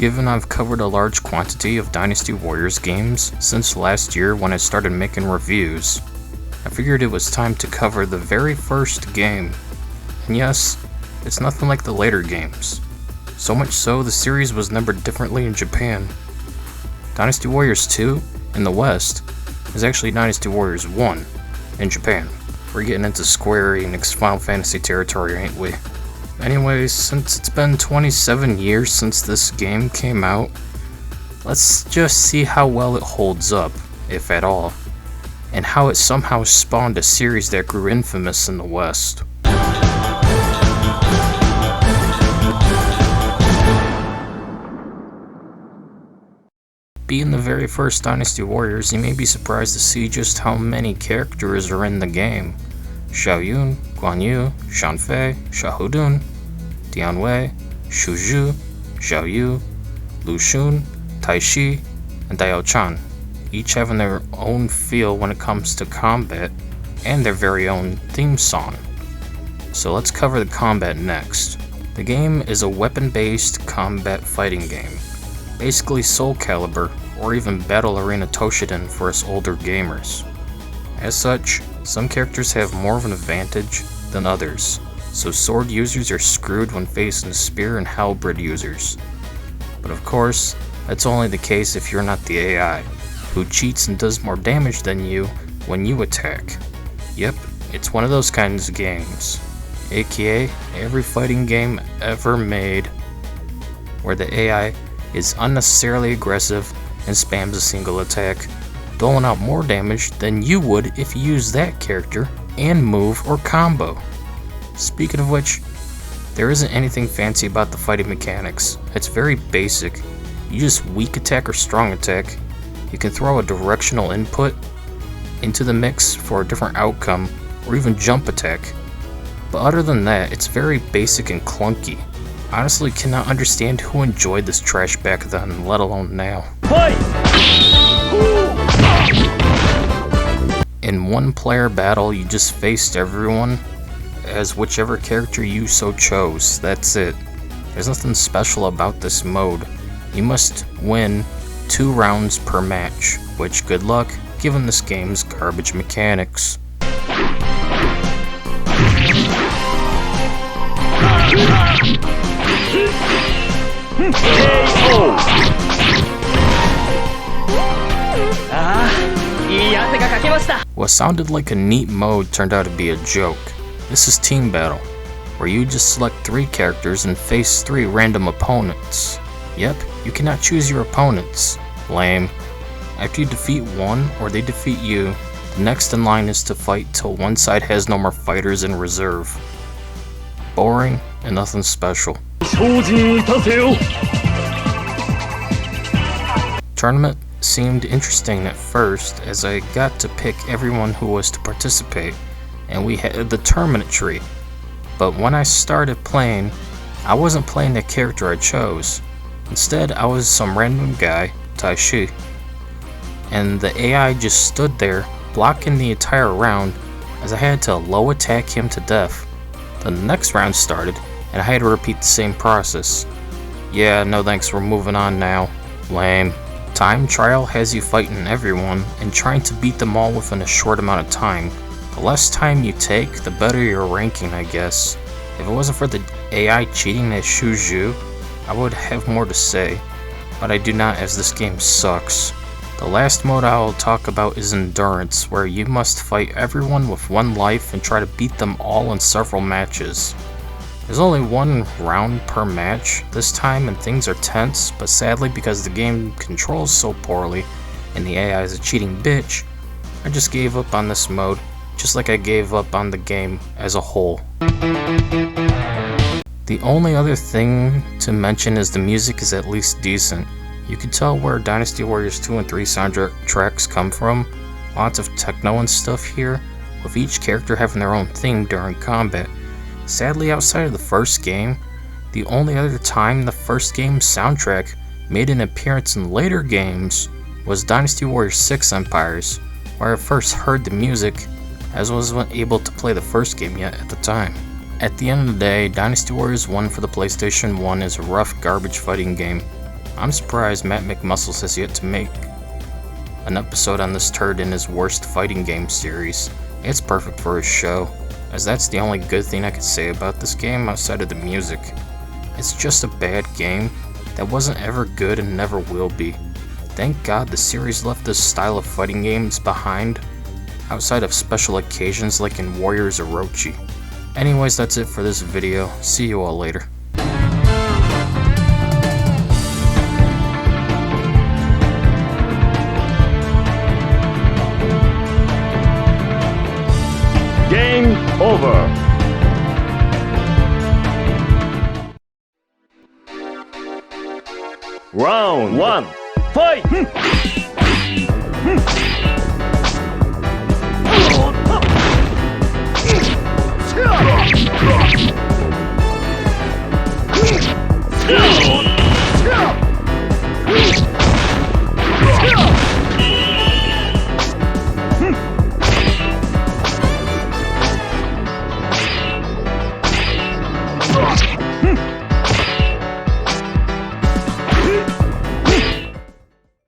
Given I've covered a large quantity of Dynasty Warriors games since last year when I started making reviews, I figured it was time to cover the very first game. And yes, it's nothing like the later games. So much so, the series was numbered differently in Japan. Dynasty Warriors 2 in the West is actually Dynasty Warriors 1 in Japan. We're getting into Square Enix Final Fantasy territory, ain't we? Anyways, since it's been 27 years since this game came out, let's just see how well it holds up, if at all, and how it somehow spawned a series that grew infamous in the West. Being the very first Dynasty Warriors, you may be surprised to see just how many characters are in the game. Xiaoyun, Guanyu, Shanfei, Xiahudun, Dianwei, Shuju, Xiaoyu, Lushun, Taishi, and Daiyochan, each having their own feel when it comes to combat and their very own theme song. So let's cover the combat next. The game is a weapon-based combat fighting game, basically Soul Calibur or even Battle Arena Toshinden for us older gamers. As such, some characters have more of an advantage than others, so sword users are screwed when facing spear and halberd users. But of course, that's only the case if you're not the AI, who cheats and does more damage than you when you attack. Yep, it's one of those kinds of games, aka every fighting game ever made, where the AI is unnecessarily aggressive and spams a single attack, doling out more damage than you would if you used that character and move or combo. Speaking of which, there isn't anything fancy about the fighting mechanics. It's very basic. You just weak attack or strong attack. You can throw a directional input into the mix for a different outcome, or even jump attack. But other than that, it's very basic and clunky. Honestly, cannot understand who enjoyed this trash back then, let alone now. In one player battle, you just faced everyone as whichever character you so chose. That's it. There's nothing special about this mode. You must win 2 rounds per match, which good luck given this game's garbage mechanics. What sounded like a neat mode turned out to be a joke. This is Team Battle, where you just select 3 characters and face 3 random opponents. Yep, you cannot choose your opponents. Lame. After you defeat one or they defeat you, the next in line is to fight till one side has no more fighters in reserve. Boring and nothing special. Tournament seemed interesting at first as I got to pick everyone who was to participate, and we had the tournament tree. But when I started playing, I wasn't playing the character I chose. Instead, I was some random guy, Taishi, and the AI just stood there blocking the entire round as I had to low attack him to death. The next round started and I had to repeat the same process. Yeah, no thanks, we're moving on now. Lame. Time trial has you fighting everyone and trying to beat them all within a short amount of time. The less time you take, the better your ranking, I guess. If it wasn't for the AI cheating at Shuju, I would have more to say, but I do not, as this game sucks. The last mode I will talk about is Endurance, where you must fight everyone with 1 life and try to beat them all in several matches. There's only 1 round per match this time and things are tense, but sadly because the game controls so poorly and the AI is a cheating bitch, I just gave up on this mode, just like I gave up on the game as a whole. The only other thing to mention is the music is at least decent. You can tell where Dynasty Warriors 2 and 3 soundtracks come from. Lots of techno and stuff here, with each character having their own theme during combat. Sadly, outside of the first game, the only other time the first game's soundtrack made an appearance in later games was Dynasty Warriors 6 Empires, where I first heard the music, as I wasn't able to play the first game yet at the time. At the end of the day, Dynasty Warriors 1 for the PlayStation 1 is a rough garbage fighting game. I'm surprised Matt McMuscles has yet to make an episode on this turd in his worst fighting game series. It's perfect for his show, as that's the only good thing I could say about this game outside of the music. It's just a bad game that wasn't ever good and never will be. Thank God the series left this style of fighting games behind, outside of special occasions like in Warriors Orochi. Anyways, that's it for this video. See you all later. Game over. Round 1, fight!